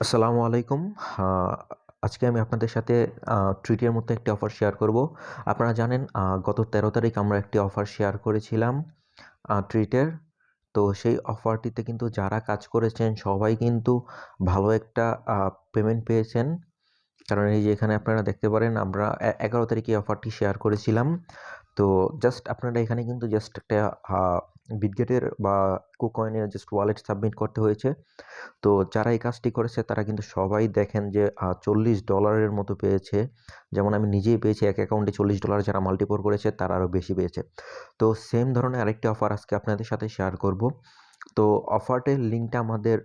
আসসালামু আলাইকুম। আ আজকে আমি আপনাদের সাথে ট্রিটের মতো একটি অফার শেয়ার করব। আপনারা জানেন গত ১৩ তারিখ আমরা একটি অফার শেয়ার করেছিলাম ট্রিটের। তো সেই অফারটিতে কিন্তু যারা কাজ করেছেন সবাই কিন্তু ভালো একটা আ পেমেন্ট পেয়েছেন। কারণ এই যে এখানে আপনারা দেখতে পারেন আমরা ১১ তারিখে এই অফারটি শেয়ার করেছিলাম। তো জাস্ট আপনারা এখানে কিন্তু জাস্ট একটা আ বিটগেটের বা কুকয়েনের জাস্ট ওয়ালেট সাবমিট করতে হয়েছে। তো যারা এই কাজটি করেছে তারা কিন্তু সবাই দেখেন যে $40 এর মতো পেয়েছে। যেমন আমি নিজেই পেয়েছি এক অ্যাকাউন্টে $40, যারা মাল্টিপল করেছে তারা আরও বেশি পেয়েছে। তো সেম ধরনের আরেকটি অফার আজকে আপনাদের সাথে শেয়ার করব। তো অফারটির লিঙ্কটা আমাদের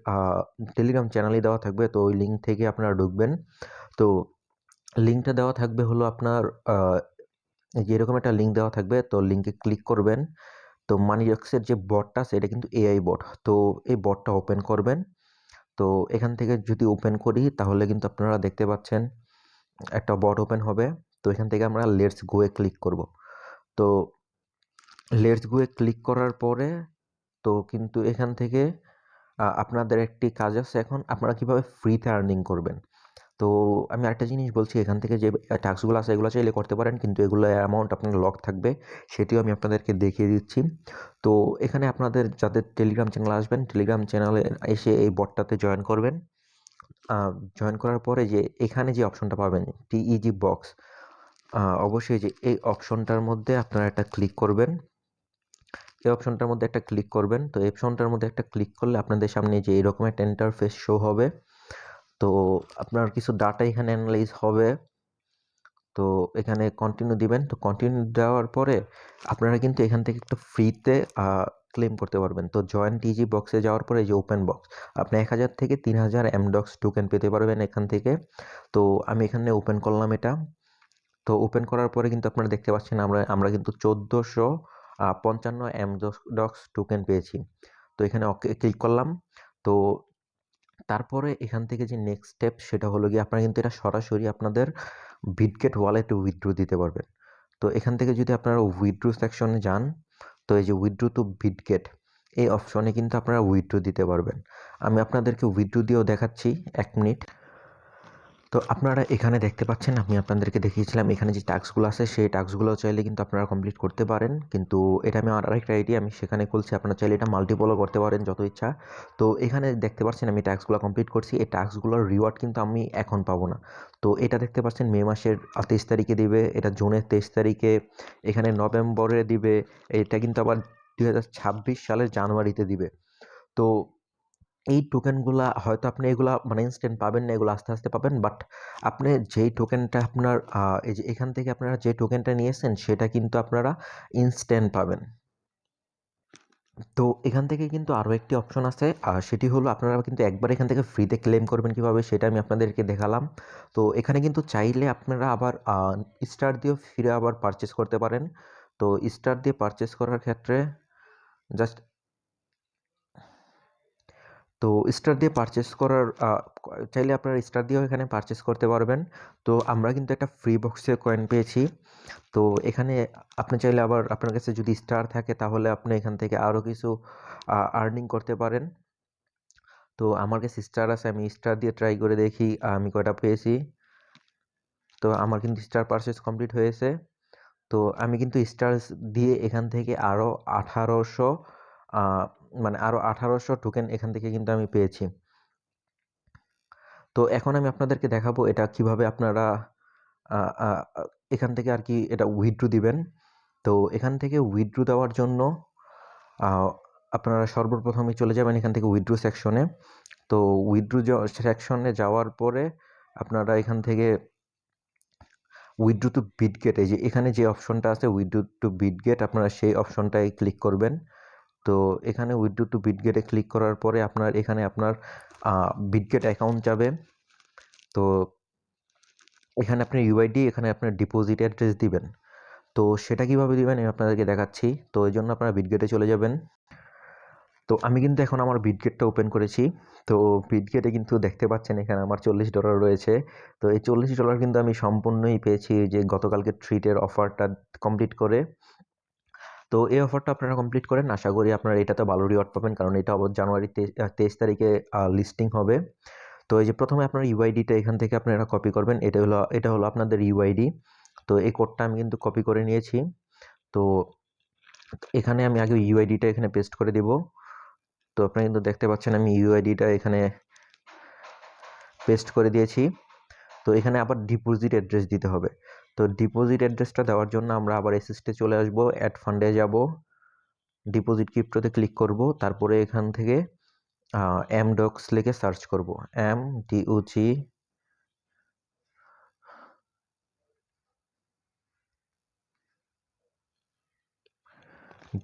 টেলিগ্রাম চ্যানেলে দেওয়া থাকবে। তো ওই লিঙ্ক থেকে আপনারা ঢুকবেন। তো লিঙ্কটা দেওয়া থাকবে হলো আপনার আ এই যে এরকম একটা লিঙ্ক দেওয়া থাকবে। তো লিঙ্কে ক্লিক করবেন। তো মানিরক্সের যে বটটা আছে এটা কিন্তু এআই বট। তো এই বটটা ওপেন করবেন। তো এখান থেকে যদি ওপেন করি তাহলে কিন্তু আপনারা দেখতে পাচ্ছেন একটা বট ওপেন হবে। তো এখান থেকে আমরা লেটস গো এ ক্লিক করব। তো লেটস গো এ ক্লিক করার পরে তো কিন্তু এখান থেকে আপনাদের একটি কাজ আছে, এখন আপনারা কিভাবে ফ্রিতে আর্নিং করবেন। তো আমি আরেকটা জিনিস বলছি, এখান থেকে যে টাস্কগুলো আছে এগুলো চাইলে করতে পারেন, কিন্তু এগুলো অ্যামাউন্ট আপনার লক থাকবে, সেটিও আমি আপনাদেরকে দেখিয়ে দিচ্ছি। তো এখানে আপনাদের যাদের টেলিগ্রাম চ্যানেল আসবেন, টেলিগ্রাম চ্যানেলে এসে এই বটটাতে জয়েন করবেন। জয়েন করার পরে যে এখানে যে অপশনটা পাবেন টিইজি বক্স, অবশ্যই যে এই অপশনটার মধ্যে আপনারা একটা ক্লিক করবেন। এই অপশনটার মধ্যে একটা ক্লিক করবেন। তো এই অপশনটার মধ্যে একটা ক্লিক করলে আপনাদের সামনে যে এরকম একটা ইন্টারফেস শো হবে। তো আপনার কিছু ডাটা এখানে অ্যানালাইজ হবে। তো এখানে কন্টিনিউ দিবেন। তো কন্টিনিউ দেওয়ার পরে আপনারা কিন্তু এখান থেকে একটা ফ্রিতে ক্লেম করতে পারবেন। তো জয়েন টিজি বক্সে যাওয়ার পরে এই যে ওপেন বক্স, আপনি ১,০০০ থেকে ৩,০০০ এমডক্স টোকেন পেতে পারবেন এখান থেকে। তো আমি এখানে ওপেন করলাম এটা। তো ওপেন করার পরে কিন্তু আপনারা দেখতে পাচ্ছেন আমরা কিন্তু ১৪৫৫ এমডক্স টোকেন পেয়েছি। তো এখানে ওকে ক্লিক করলাম। তো তারপরে এখান থেকে যে নেক্সট স্টেপ সেটা হলো গিয়ে আপনারা কিন্তু এটা সরাসরি আপনাদের বিটগেট ওয়ালেটে উইথড্র দিতে পারবেন। তো এখান থেকে যদি আপনারা উইথড্র সেকশনে যান, তো এই যে উইথড্র টু বিটগেট এই অপশনে কিন্তু আপনারা উইথড্র দিতে পারবেন। আমি আপনাদেরকে উইথড্র দিয়েও দেখাচ্ছি ১ মিনিট। তো আপনারা এখানে দেখতে পাচ্ছেন, আমি আপনাদেরকে দেখিয়েছিলাম এখানে যে টাস্কগুলো আছে সেই টাস্কগুলো চাইলে কিন্তু আপনারা কমপ্লিট করতে পারেন। কিন্তু এটা আমি আরেকটা আইডি আমি সেখানে খুলছি, আপনারা চাইলে এটা মাল্টিপলও করতে পারেন যত ইচ্ছা। তো এখানে দেখতে পাচ্ছেন আমি টাস্কগুলো কমপ্লিট করছি। এই টাস্কগুলোর রিওয়ার্ড কিন্তু আমি এখন পাবো না। তো এটা দেখতে পাচ্ছেন মে মাসের ২৩ তারিখে দিবে, এটা জুনের ২৩ তারিখে, এখানে নভেম্বরে দিবে, এটা কিন্তু আবার ২০২৬ সালের জানুয়ারিতে দিবে। তো এই টোকেনগুলা হয়তো আপনি এগুলা মানে ইনস্ট্যান্ট পাবেন না, এগুলো আস্তে, আস্তে পাবেন। বাট আপনি যেই টোকেনটা আপনার এই যে এখান থেকে আপনারা যে টোকেনটা নিয়েছেন সেটা কিন্তু আপনারা ইনস্ট্যান্ট পাবেন। তো এখান থেকে কিন্তু আরও একটি অপশন আছে, সেটি হলো আপনারা কিন্তু একবার এখান থেকে ফ্রিতে ক্লেম করবেন কিভাবে সেটা আমি আপনাদেরকে দেখালাম। তো এখানে কিন্তু চাইলে আপনারা আবার স্টার দিয়েও ফিরে আবার পারচেজ করতে পারেন। তো স্টার দিয়ে পারচেজ করার ক্ষেত্রে জাস্ট তো স্টার দিয়ে পারচেস করার চাইলে আপনারা স্টার দিয়েও এখানে পারচেস করতে পারবেন। তো আমরা কিন্তু একটা ফ্রি বক্সে কয়েন পেয়েছি। তো এখানে আপনি চাইলে আবার আপনার কাছে যদি স্টার থাকে তাহলে আপনি এখান থেকে আরও কিছু আর্নিং করতে পারেন। তো আমার কাছে স্টার আছে, আমি স্টার দিয়ে ট্রাই করে দেখি আমি কয়টা পেয়েছি। তো আমার কিন্তু স্টার পারচেস কমপ্লিট হয়েছে। তো আমি কিন্তু স্টারস দিয়ে এখান থেকে আরও ১৮০০ আ মানে আরও ১৮০০ টোকেন এখান থেকে কিন্তু আমি পেয়েছি। তো এখন আমি আপনাদেরকে দেখাবো এটা কিভাবে আপনারা আ আ আ এখান থেকে আরকি এটা উইথড্র দিবেন। তো এখান থেকে উইথড্র দেওয়ার জন্য আ আপনারা সর্বপ্রথমে চলে যাবেন এখান থেকে উইথড্র সেকশনে। তো উইথড্র সেকশনে যাওয়ার পরে আপনারা এখান থেকে উইথড্র টু বিটগেট, এই যে এখানে যে অপশনটা আছে উইথড্র টু বিটগেট, আপনারা সেই অপশনটায় ক্লিক করবেন। তো এখানে উইথড্র টু বিটগেটে ক্লিক করার পরে আপনার এখানে আপনার বিটগেট অ্যাকাউন্ট যাবে। তো এখানে আপনার ইউআইডি, এখানে আপনার ডিপোজিট অ্যাড্রেস দিবেন। তো সেটা কিভাবে দিবেন আমি আপনাদেরকে দেখাচ্ছি। তো এজন্য আপনারা বিটগেটে চলে যাবেন। তো আমি কিন্তু এখন আমার বিটগেটটা ওপেন করেছি। তো বিটগেটে কিন্তু দেখতে পাচ্ছেন এখানে আমার $40 রয়েছে। তো এই $40 কিন্তু আমি সম্পূর্ণই পেয়েছি যে গতকালকে ট্রিটের অফারটা কমপ্লিট করে। তো এই অফারটা আপনারা কমপ্লিট করেন। আশা করি আপনারা এটাতে ভালো রিওয়ার্ড পাবেন, কারণ এটা আবার জানুয়ারি ২৩ তারিখে লিস্টিং হবে। তো এই যে প্রথমে আপনার ইউআইডিটা এখান থেকে আপনারা কপি করবেন, এটা হলো আপনাদের ইউআইডি। তো এই কোডটা আমি কিন্তু কপি করে নিয়েছি। তো এখানে আমি আগে ইউআইডিটা এখানে পেস্ট করে দেব। তো আপনারা কিন্তু দেখতে পাচ্ছেন আমি ইউআইডিটা এখানে পেস্ট করে দিয়েছি। তো এখানে আবার ডিপোজিট অ্যাড্রেস দিতে হবে। তো ডিপোজিট অ্যাড্রেসটা দেওয়ার জন্য আমরা আবার এসএসটে চলে আসব, অ্যাড ফান্ডে যাব, ডিপোজিট ক্রিপ্টোতে ক্লিক করব, তারপরে এখান থেকে mdocs লিখে সার্চ করব,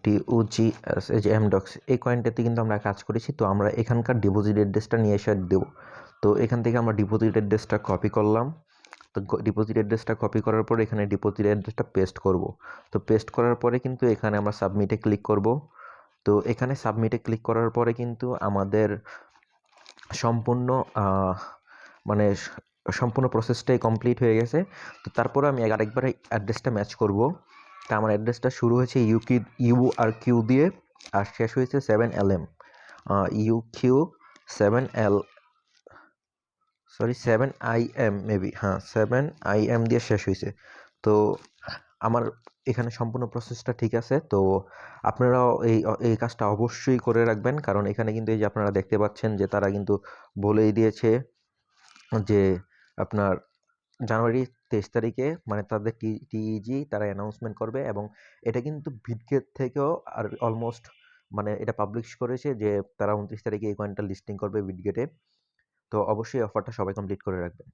DOGS, এই যে mdocs, এই কয়েনটাতে কিন্তু আমরা কাজ করেছি। তো আমরা এখানকার ডিপোজিট অ্যাড্রেসটা নিয়ে এসে দেব। তো এখান থেকে আমরা ডিপোজিট অ্যাড্রেসটা কপি করলাম। তো ডিপোজিট অ্যাড্রেসটা কপি করার পরে এখানে ডিপোজিট অ্যাড্রেসটা পেস্ট করব। তো পেস্ট করার পরে কিন্তু এখানে আমরা সাবমিটে ক্লিক করব। তো এখানে সাবমিটে ক্লিক করার পরে কিন্তু আমাদের সম্পূর্ণ মানে সম্পূর্ণ প্রসেসটাই কমপ্লিট হয়ে গেছে। তো তারপরে আমি আরেকবার অ্যাড্রেসটা ম্যাচ করব। তা আমার অ্যাড্রেসটা শুরু হয়েছে ইউ আর কিউ দিয়ে, আর শেষ হয়েছে 7LM, you Q 7L, sorry 7IM maybe, হ্যাঁ 7IM দিয়ে শেষ হয়েছে। তো আমার এখানে সম্পূর্ণ প্রসেসটা ঠিক আছে। তো আপনারাও এই কাজটা অবশ্যই করে রাখবেন, কারণ এখানে কিন্তু এই যে আপনারা দেখতে পাচ্ছেন যে তারা কিন্তু বলেই দিয়েছে যে আপনার জানুয়ারি 23 তারিখে মানে তাদের টিইজি তারা অ্যানাউন্সমেন্ট করবে, এবং এটা কিন্তু বিটগেট থেকেও আর অলমোস্ট মানে এটা পাবলিশ করেছে যে তারা 29 তারিখে এই কয়েনটা লিস্টিং করবে বিটগেটে। তো অবশ্যই অফারটা সবাই কমপ্লিট করে রাখবেন।